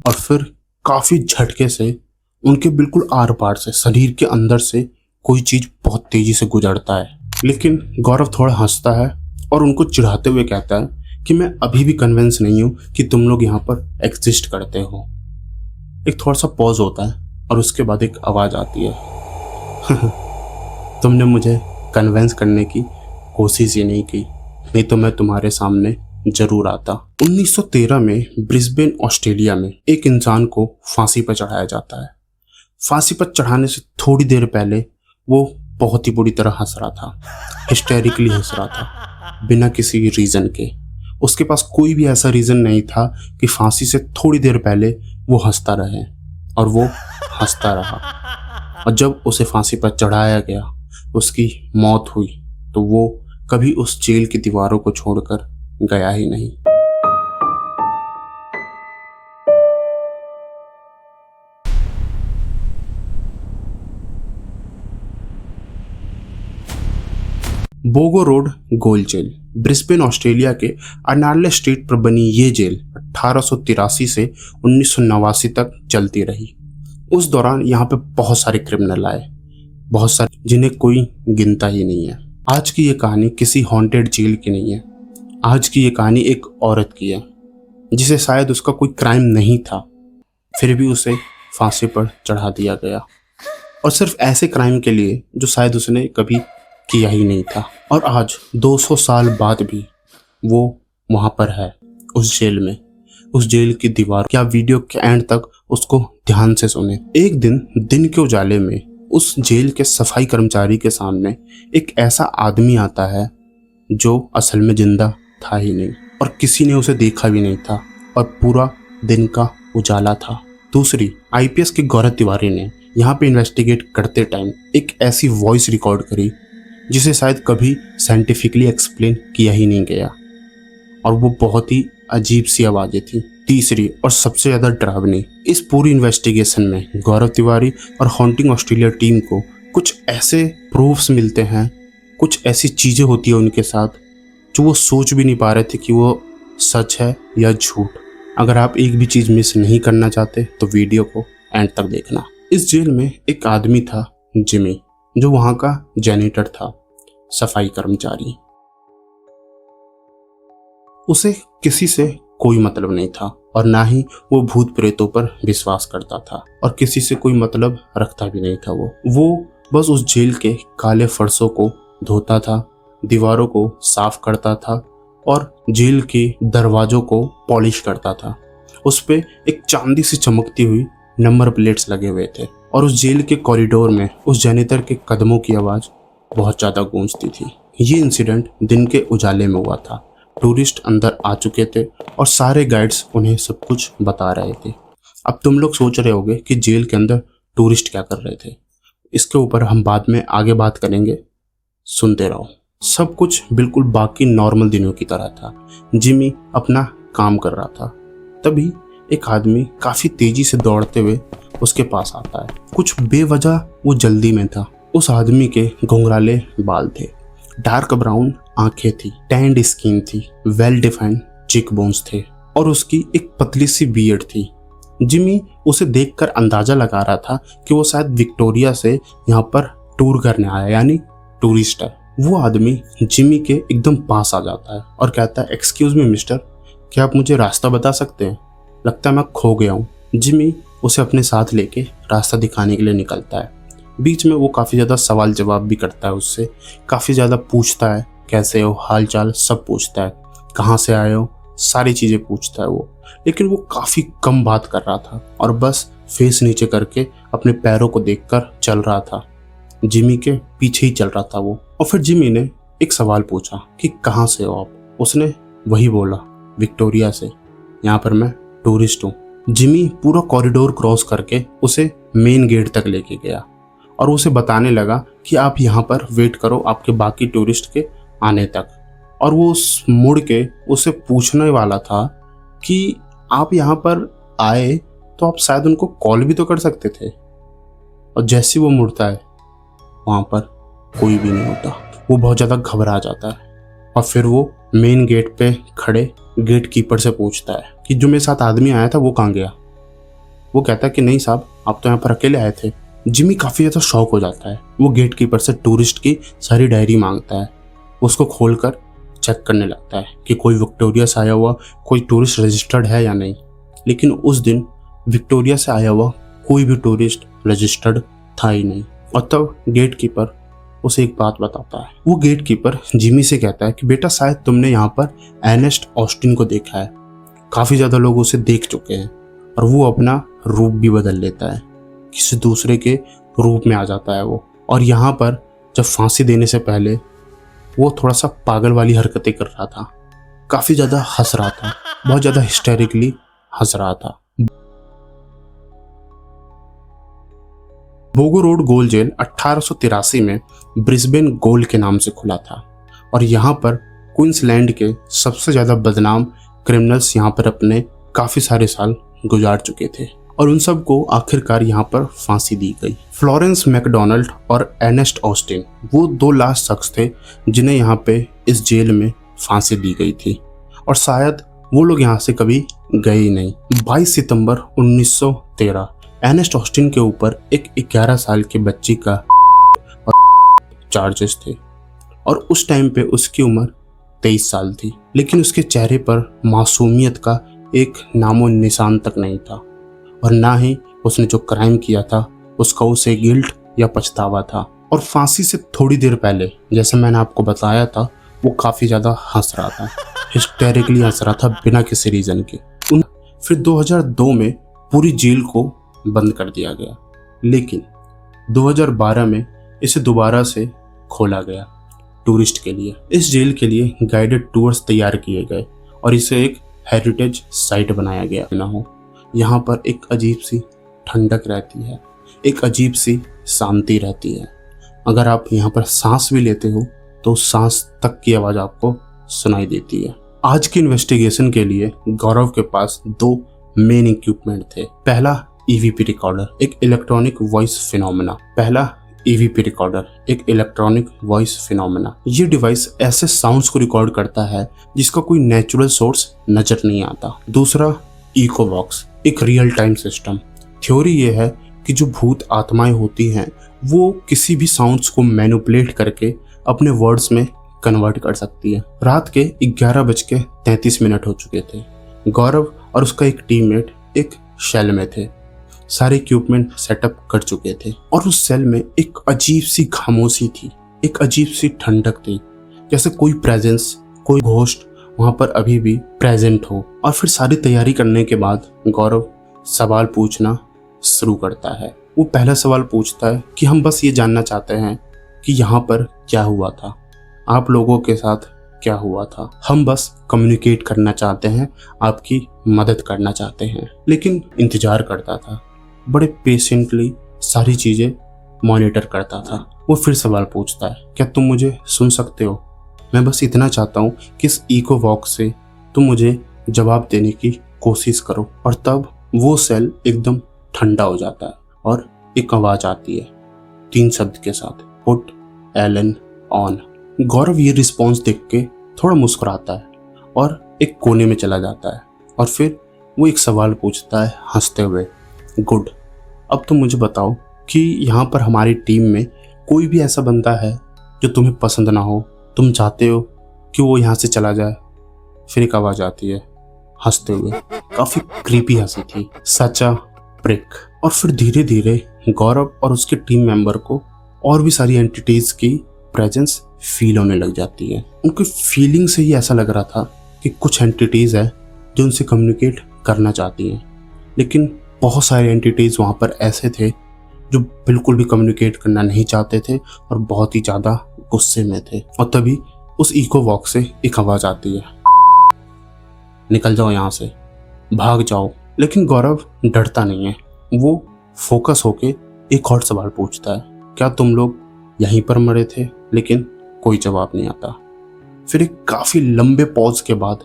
और फिर काफी झटके से उनके बिल्कुल आर पार से, शरीर के अंदर से कोई चीज बहुत तेजी से गुजरता है। लेकिन गौरव थोड़ा हंसता है और उनको चिढ़ाते हुए कहता है कि मैं अभी भी कन्विंस नहीं हूं कि तुम लोग यहाँ पर एग्जिस्ट करते हो। एक थोड़ा सा पॉज होता है और उसके बाद एक आवाज आती है तुमने मुझे कन्विंस करने की कोशिश ही नहीं की, नहीं तो मैं तुम्हारे सामने जरूर आता। 1913 में ब्रिस्बेन ऑस्ट्रेलिया में एक इंसान को फांसी पर चढ़ाया जाता है। फांसी पर चढ़ाने से थोड़ी देर पहले वो बहुत ही बुरी तरह हंस रहा था, हिस्टेरिकली हंस रहा था, बिना किसी रीजन के। उसके पास कोई भी ऐसा रीजन नहीं था कि फांसी से थोड़ी देर पहले वो हंसता रहे, और वो हंसता रहा। और जब उसे फांसी पर चढ़ाया गया, उसकी मौत हुई, तो वो कभी उस जेल की दीवारों को छोड़कर गया ही नहीं। बोगो रोड गोल जेल ब्रिस्बेन ऑस्ट्रेलिया के अर्नाल्डे स्ट्रीट पर बनी ये जेल 1883 से 1989 तक चलती रही। उस दौरान यहाँ पे बहुत सारे क्रिमिनल आए, बहुत सारे जिन्हें कोई गिनता ही नहीं है। आज की ये कहानी किसी हॉन्टेड जेल की नहीं है। आज की ये कहानी एक औरत की है जिसे शायद उसका कोई क्राइम नहीं था, फिर भी उसे फांसी पर चढ़ा दिया गया, और सिर्फ ऐसे क्राइम के लिए जो शायद उसने कभी किया ही नहीं था। और आज 200 साल बाद भी वो वहां पर है, उस जेल में, उस जेल की दीवार। क्या वीडियो के एंड तक उसको ध्यान से सुने। एक दिन के उजाले में उस जेल के सफाई कर्मचारी के सामने एक ऐसा आदमी आता है जो असल में जिंदा था ही नहीं, और किसी ने उसे देखा भी नहीं था, और पूरा दिन का उजाला था। दूसरी, आईपीएस की गौरव तिवारी ने यहाँ पे इन्वेस्टिगेट करते टाइम एक ऐसी वॉइस रिकॉर्ड करी जिसे शायद कभी साइंटिफिकली एक्सप्लेन किया ही नहीं गया, और वो बहुत ही अजीब सी आवाज़ें थी। तीसरी और सबसे ज़्यादा डरावनी, इस पूरी इन्वेस्टिगेशन में गौरव तिवारी और हॉन्टिंग ऑस्ट्रेलिया टीम को कुछ ऐसे प्रूफ्स मिलते हैं, कुछ ऐसी चीज़ें होती है उनके साथ जो वो सोच भी नहीं पा रहे थे कि वो सच है या झूठ। अगर आप एक भी चीज़ मिस नहीं करना चाहते तो वीडियो को एंड तक देखना। इस जेल में एक आदमी था, जिमी, जो वहाँ का जैनिटर था, सफाई कर्मचारी। उसे किसी से कोई मतलब नहीं था, और ना ही वो भूत प्रेतों पर विश्वास करता था, और किसी से कोई मतलब रखता भी नहीं था। वो बस उस जेल के काले फर्शों को धोता था, दीवारों को साफ करता था, और जेल के दरवाजों को पॉलिश करता था। उस पे एक चांदी से चमकती हुई नंबर प्लेट्स लगे हुए थे, और उस जेल के कॉरिडोर में उस जैनिटर के कदमों की आवाज़ बहुत ज़्यादा गूंजती थी। ये इंसिडेंट दिन के उजाले में हुआ था। टूरिस्ट अंदर आ चुके थे और सारे गाइड्स उन्हें सब कुछ बता रहे थे। अब तुम लोग सोच रहे होगे कि जेल के अंदर टूरिस्ट क्या कर रहे थे। इसके ऊपर हम बाद में आगे बात करेंगे, सुनते रहो। सब कुछ बिल्कुल बाकी नॉर्मल दिनों की तरह था। जिमी अपना काम कर रहा था। तभी एक आदमी काफ़ी तेजी से दौड़ते हुए उसके पास आता है। कुछ बेवजह वो जल्दी में था। उस आदमी के घुंघराले बाल थे, डार्क ब्राउन आंखें थी, टैंड स्किन थी, वेल डिफाइंड चिक बोन्स थे, और उसकी एक पतली सी बियर्ड थी। जिमी उसे देखकर अंदाजा लगा रहा था कि वो शायद विक्टोरिया से यहाँ पर टूर करने आया, यानी टूरिस्ट है। वो आदमी जिमी के एकदम पास आ जाता है और कहता है, एक्सक्यूज मी मिस्टर, क्या आप मुझे रास्ता बता सकते हैं? लगता है मैं खो गया हूँ। जिमी उसे अपने साथ लेके रास्ता दिखाने के लिए निकलता है। बीच में वो काफ़ी ज़्यादा सवाल जवाब भी करता है उससे, काफ़ी ज़्यादा पूछता है, कैसे हो, हाल चाल सब पूछता है, कहाँ से आए हो, सारी चीज़ें पूछता है वो। लेकिन वो काफ़ी कम बात कर रहा था और बस फेस नीचे करके अपने पैरों को देखकर चल रहा था। जिमी के पीछे ही चल रहा था वो। और फिर जिमी ने एक सवाल पूछा कि कहाँ से हो आप? उसने वही बोला, विक्टोरिया से, यहाँ पर मैं टूरिस्ट हूँ। जिमी पूरा कॉरिडोर क्रॉस करके उसे मेन गेट तक लेके गया और उसे बताने लगा कि आप यहाँ पर वेट करो आपके बाकी टूरिस्ट के आने तक। और वो उस मुड़ के उसे पूछने वाला था कि आप यहाँ पर आए तो आप शायद उनको कॉल भी तो कर सकते थे। और जैसे वो मुड़ता है वहाँ पर कोई भी नहीं होता। वो बहुत ज़्यादा घबरा जाता है और फिर वो मेन गेट पे खड़े गेट कीपर से पूछता है कि जो मेरे साथ आदमी आया था वो कहाँ गया। वो कहता है कि नहीं साहब, आप तो यहाँ पर अकेले आए थे। जिमी काफी ज्यादा शॉक हो जाता है। वो गेट कीपर से टूरिस्ट की सारी डायरी मांगता है। उसको खोलकर चेक करने लगता है कि कोई विक्टोरिया से आया हुआ कोई टूरिस्ट रजिस्टर्ड है या नहीं। लेकिन उस दिन विक्टोरिया से आया हुआ कोई भी टूरिस्ट रजिस्टर्ड था ही नहीं। और तब गेट कीपर उसे एक बात बताता है। वो गेट कीपर जिमी से कहता है कि बेटा, शायद तुमने यहाँ पर अर्नेस्ट ऑस्टिन को देखा है। काफी ज्यादा लोग उसे देख चुके हैं और वो अपना रूप भी बदल लेता है, किसी दूसरे के रूप में आ जाता है वो। और यहाँ पर जब फांसी देने से पहले वो थोड़ा सा पागल वाली हरकतें कर रहा था, काफी ज्यादा हंस रहा था, बहुत ज्यादा हिस्टेरिकली हंस रहा था। बोगो रोड गोल जेल 1883 में ब्रिस्बेन गोल के नाम से खुला था और यहाँ पर क्वींसलैंड के सबसे ज्यादा बदनाम क्रिमिनल्स यहाँ पर अपने काफी सारे साल गुजार चुके थे और उन सब को आखिरकार यहाँ पर फांसी दी गई। फ्लोरेंस मैकडोनाल्ड और अर्नेस्ट ऑस्टिन वो दो लास्ट शख्स थे जिन्हें यहाँ पे इस जेल में फांसी दी गई थी और शायद वो लोग यहाँ से कभी गए ही नहीं। 22 सितंबर 1913 अर्नेस्ट ऑस्टिन के ऊपर एक 11 साल की बच्ची का चार्जेस थे और उस टाइम पे उसकी उम्र 23 साल थी। लेकिन उसके चेहरे पर मासूमियत का एक नामो निशान तक नहीं था और ना ही उसने जो क्राइम किया था उसका उसे गिल्ट या पछतावा था। और फांसी से थोड़ी देर पहले, जैसे मैंने आपको बताया था, वो काफी ज्यादा हंस रहा था, हिस्टेरिकली हंस रहा था बिना किसी रीजन के। फिर 2002 में पूरी जेल को बंद कर दिया गया, लेकिन 2012 में इसे दोबारा से खोला गया टूरिस्ट के लिए। इस जेल के लिए गाइडेड टूर्स तैयार किए गए और इसे एक हेरिटेज साइट बनाया गया ना हो। यहाँ पर एक अजीब सी ठंडक रहती है, एक अजीब सी शांति रहती है। अगर आप यहाँ पर सांस भी लेते हो तो सांस तक की आवाज़ आपको सुनाई देती है। आज की इन्वेस्टिगेशन के लिए गौरव के पास दो मेन इक्विपमेंट थे। पहला ईवीपी रिकॉर्डर, एक इलेक्ट्रॉनिक वॉइस फिनोमेना। ये डिवाइस ऐसे साउंड्स को रिकॉर्ड करता है जिसका कोई नेचुरल सोर्स नजर नहीं आता। दूसरा इकोवॉक्स, एक रियल टाइम सिस्टम। थ्योरी ये है कि जो भूत आत्माएं होती हैं वो किसी भी साउंड्स को मैनिपुलेट करके अपने वर्ड्स में कन्वर्ट कर सकती है। रात के 11:33 हो चुके थे। गौरव और उसका एक टीममेट एक शेल में थे, सारे इक्विपमेंट सेटअप कर चुके थे और उस सेल में एक अजीब सी खामोशी थी, एक अजीब सी ठंडक थी, जैसे कोई प्रेजेंस, कोई घोस्ट वहां पर अभी भी प्रेजेंट हो। और फिर सारी तैयारी करने के बाद गौरव सवाल पूछना शुरू करता है। वो पहला सवाल पूछता है कि हम बस ये जानना चाहते हैं कि यहाँ पर क्या हुआ था, आप लोगों के साथ क्या हुआ था। हम बस कम्युनिकेट करना चाहते हैं, आपकी मदद करना चाहते हैं। लेकिन इंतजार करता था, बड़े पेशेंटली सारी चीजें मॉनिटर करता था। वो फिर सवाल पूछता है, क्या तुम मुझे सुन सकते हो? मैं बस इतना चाहता हूँ कि इस इकोवॉक से तुम मुझे जवाब देने की कोशिश करो। और तब वो सेल एकदम ठंडा हो जाता है और एक आवाज आती है 3 शब्द के साथ, पुट एलन ऑन। गौरव ये रिस्पॉन्स देख के थोड़ा मुस्कुराता है और एक कोने में चला जाता है और फिर वो एक सवाल पूछता है हंसते हुए, गुड, अब तुम मुझे बताओ कि यहाँ पर हमारी टीम में कोई भी ऐसा बंदा है जो तुम्हें पसंद ना हो, तुम चाहते हो कि वो यहाँ से चला जाए। फिर एक आवाज आती है हंसते हुए, काफी क्रीपी हंसी थी, सच अ प्रिक। और फिर धीरे धीरे गौरव और उसके टीम मेंबर को और भी सारी एंटिटीज की प्रेजेंस फील होने लग जाती है। उनकी फीलिंग से ही ऐसा लग रहा था कि कुछ एंटिटीज है जो उनसे कम्युनिकेट करना चाहती हैं, लेकिन बहुत सारे एंटिटीज वहाँ पर ऐसे थे जो बिल्कुल भी कम्युनिकेट करना नहीं चाहते थे और बहुत ही ज़्यादा गुस्से में थे। और तभी उस इकोवॉक से एक आवाज़ आती है, निकल जाओ यहाँ से, भाग जाओ। लेकिन गौरव डरता नहीं है, वो फोकस होके एक और सवाल पूछता है, क्या तुम लोग यहीं पर मरे थे? लेकिन कोई जवाब नहीं आता। फिर एक काफ़ी लंबे पॉज के बाद,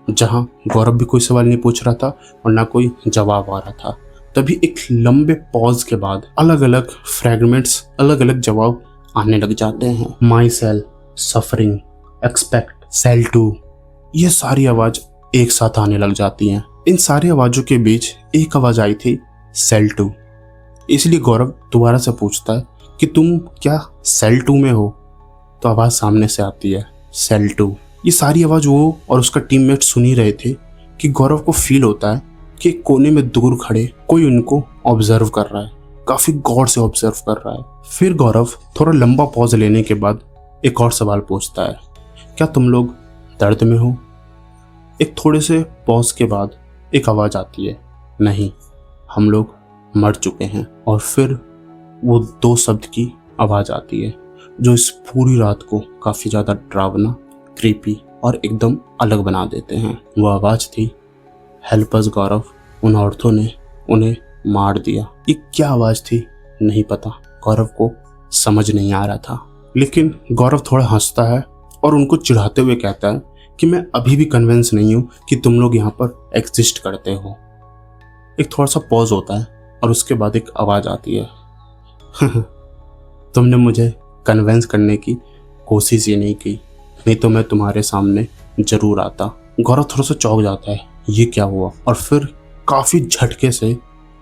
जहाँ गौरव भी कोई सवाल नहीं पूछ रहा था और ना कोई जवाब आ रहा था, तभी एक लंबे पॉज के बाद अलग अलग फ्रैगमेंट्स, अलग अलग जवाब आने लग जाते हैं। माई सेल, सफरिंग, एक्सपेक्ट, सेल 2, ये सारी आवाज़ एक साथ आने लग जाती हैं। इन सारी आवाज़ों के बीच एक आवाज़ आई थी सेल 2। इसलिए गौरव दोबारा से पूछता है कि तुम क्या सेल 2 में हो? तो आवाज़ सामने से आती है, सेल 2। ये सारी आवाज़ वो और उसका टीममेट सुन ही रहे थे कि गौरव को फील होता है कि एक कोने में दूर खड़े कोई उनको ऑब्जर्व कर रहा है, काफ़ी गौर से ऑब्जर्व कर रहा है। फिर गौरव थोड़ा लंबा पॉज लेने के बाद एक और सवाल पूछता है, क्या तुम लोग दर्द में हो? एक थोड़े से पॉज के बाद एक आवाज़ आती है, नहीं, हम लोग मर चुके हैं। और फिर वो 2 शब्द की आवाज़ आती है जो इस पूरी रात को काफ़ी ज़्यादा डरावना, क्रीपी और एकदम अलग बना देते हैं। वो आवाज़ थी, हेल्प अस गौरव, उन औरतों ने उन्हें मार दिया। ये क्या आवाज़ थी नहीं पता, गौरव को समझ नहीं आ रहा था। लेकिन गौरव थोड़ा हंसता है और उनको चिढ़ाते हुए कहता है कि मैं अभी भी कन्विंस नहीं हूँ कि तुम लोग यहाँ पर एग्जिस्ट करते हो। एक थोड़ा सा पॉज होता है और उसके बाद एक आवाज़ आती है, तुमने मुझे कन्विंस करने की कोशिश ही नहीं की, नहीं तो मैं तुम्हारे सामने जरूर आता। गौरव थोड़ा सा चौंक जाता है, ये क्या हुआ? और फिर काफ़ी झटके से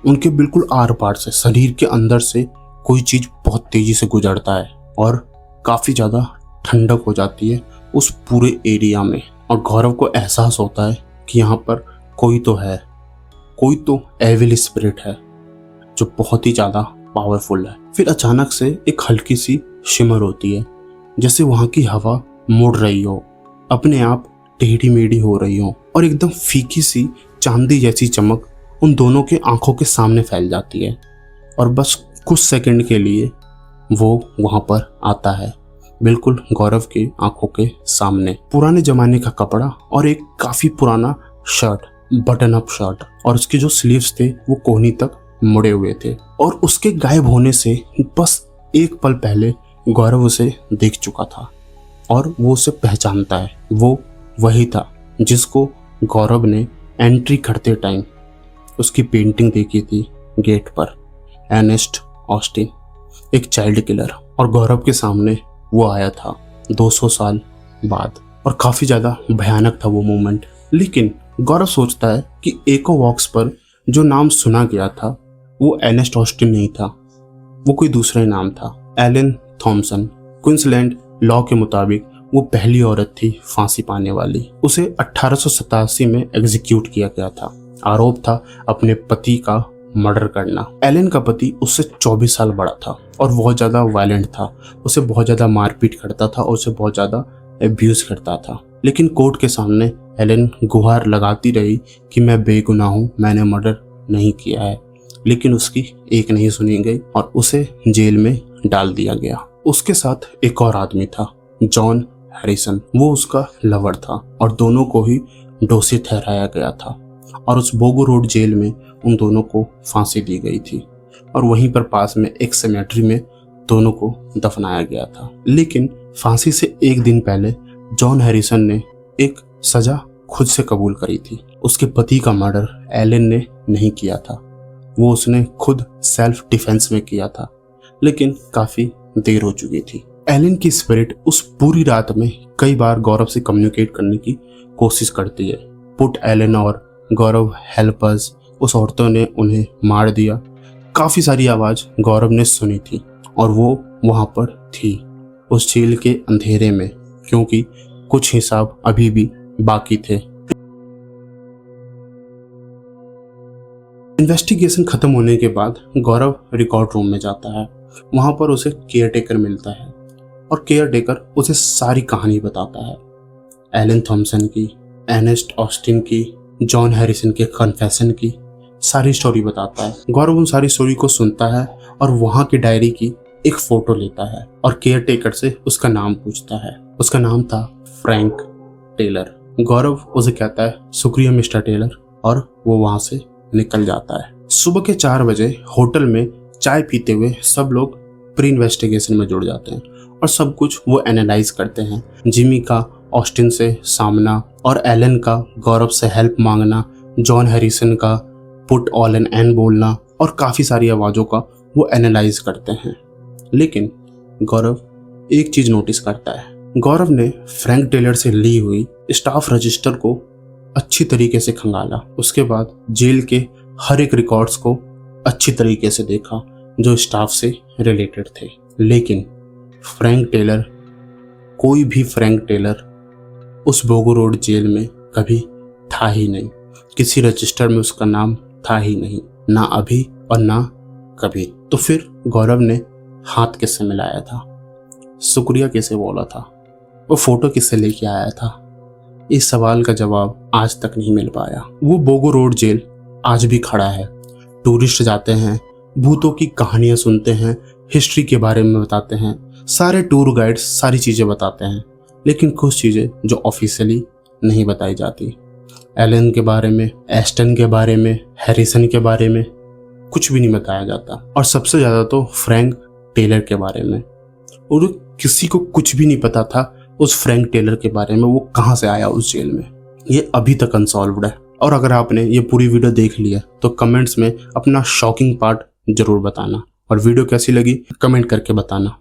उनके बिल्कुल आर पार से, शरीर के अंदर से कोई चीज़ बहुत तेज़ी से गुजरता है और काफ़ी ज़्यादा ठंडक हो जाती है उस पूरे एरिया में। और गौरव को एहसास होता है कि यहाँ पर कोई तो है, कोई तो एविल स्पिरिट है जो बहुत ही ज़्यादा पावरफुल है। फिर अचानक से एक हल्की सी शिमर होती है, जैसे वहाँ की हवा मुड़ रही हो, अपने आप टेढ़ी मेढ़ी हो रही हो, और एकदम फीकी सी चांदी जैसी चमक उन दोनों के आंखों के सामने फैल जाती है। और बस कुछ सेकंड के लिए वो वहाँ पर आता है, बिल्कुल गौरव की आंखों के सामने। पुराने जमाने का कपड़ा और एक काफ़ी पुराना शर्ट, बटन अप शर्ट, और उसके जो स्लीव्स थे वो कोहनी तक मुड़े हुए थे। और उसके गायब होने से बस एक पल पहले गौरव उसे देख चुका था और वो उसे पहचानता है। वो वही था जिसको गौरव ने एंट्री करते टाइम उसकी पेंटिंग देखी थी गेट पर, अर्नेस्ट ऑस्टिन, एक चाइल्ड किलर। और गौरव के सामने वो आया था 200 साल बाद, और काफ़ी ज़्यादा भयानक था वो मोमेंट। लेकिन गौरव सोचता है कि एको वॉक्स पर जो नाम सुना गया था वो अर्नेस्ट ऑस्टिन नहीं था, वो कोई दूसरा ही नाम था, एलन थॉमसन। क्वींसलैंड लॉ के मुताबिक वो पहली औरत थी फांसी पाने वाली। उसे 1887 में एग्जीक्यूट किया गया था। आरोप था अपने पति का मर्डर करना। एलन का पति उससे 24 साल बड़ा था और बहुत ज़्यादा वायलेंट था, उसे बहुत ज़्यादा मारपीट करता था और उसे बहुत ज़्यादा एब्यूज़ करता था। लेकिन कोर्ट के सामने एलन गुहार लगाती रही कि मैं बेगुनाह हूँ, मैंने मर्डर नहीं किया है। लेकिन उसकी एक नहीं सुनी गई और उसे जेल में डाल दिया गया। उसके साथ एक और आदमी था, जॉन हैरिसन। वो उसका लवर था और दोनों को ही दोषी ठहराया गया था और उस बोगो रोड जेल में उन दोनों को फांसी दी गई थी और वहीं पर पास में एक सेमेट्री में दोनों को दफनाया गया था। लेकिन फांसी से एक दिन पहले जॉन हैरिसन ने एक सजा खुद से कबूल करी थी। उसके पति का मर्डर एलन ने नहीं किया था, वो उसने खुद सेल्फ डिफेंस में किया था, लेकिन काफ़ी देर हो चुकी थी। एलन की स्पिरिट उस पूरी रात में कई बार गौरव से कम्युनिकेट करने की कोशिश करती है। पुट एलन और गौरव हेल्प अस, उस औरतों ने उन्हें मार दिया। काफ़ी सारी आवाज़ गौरव ने सुनी थी और वो वहाँ पर थी उस झील के अंधेरे में, क्योंकि कुछ हिसाब अभी भी बाकी थे। इन्वेस्टिगेशन खत्म होने के बाद गौरव रिकॉर्ड रूम में जाता है। वहाँ पर उसे केयरटेकर मिलता है और केयरटेकर उसे सारी कहानी बताता है, एलन थॉमसन की, अर्नेस्ट ऑस्टिन की, जॉन हैरिसन के कन्फेशन की सारी स्टोरी बताता है। गौरव उन सारी स्टोरी को सुनता है और वहाँ की डायरी की एक फ़ोटो लेता है और केयरटेकर से उसका नाम पूछता है। उसका नाम था फ्रैंक टेलर। गौरव उसे कहता है, शुक्रिया मिस्टर टेलर, और वो वहाँ से निकल जाता है। सुबह के 4 बजे होटल में चाय पीते हुए सब लोग प्री इन्वेस्टिगेशन में जुड़ जाते हैं और सब कुछ वो एनालाइज करते हैं। जिमी का ऑस्टिन से सामना और एलन का गौरव से हेल्प मांगना, जॉन हैरिसन का पुट ऑल एन एन बोलना और काफ़ी सारी आवाज़ों का वो एनालाइज करते हैं। लेकिन गौरव एक चीज़ नोटिस करता है, गौरव ने फ्रैंक टेलर से ली हुई स्टाफ रजिस्टर को अच्छी तरीके से खंगाला। उसके बाद जेल के हर एक रिकॉर्ड्स को अच्छी तरीके से देखा जो स्टाफ से रिलेटेड थे, लेकिन फ्रैंक टेलर, कोई भी फ्रैंक टेलर उस बोगो रोड जेल में कभी था ही नहीं। किसी रजिस्टर में उसका नाम था ही नहीं, ना अभी और ना कभी। तो फिर गौरव ने हाथ किससे मिलाया था, शुक्रिया किसे बोला था, वो फोटो किससे लेके आया था? इस सवाल का जवाब आज तक नहीं मिल पाया। वो बोगो रोड जेल आज भी खड़ा है। टूरिस्ट जाते हैं, भूतों की कहानियां सुनते हैं, हिस्ट्री के बारे में बताते हैं, सारे टूर गाइड्स सारी चीजें बताते हैं, लेकिन कुछ चीजें जो ऑफिशियली नहीं बताई जाती। एलन के बारे में, एस्टन के बारे में, हैरिसन के बारे में कुछ भी नहीं बताया जाता, और सबसे ज्यादा तो फ्रैंक टेलर के बारे में। और किसी को कुछ भी नहीं पता था उस फ्रैंक टेलर के बारे में, वो कहाँ से आया उस जेल में। ये अभी तक अनसॉल्व्ड है। और अगर आपने ये पूरी वीडियो देख ली है तो कमेंट्स में अपना शॉकिंग पार्ट जरूर बताना, और वीडियो कैसी लगी कमेंट करके बताना।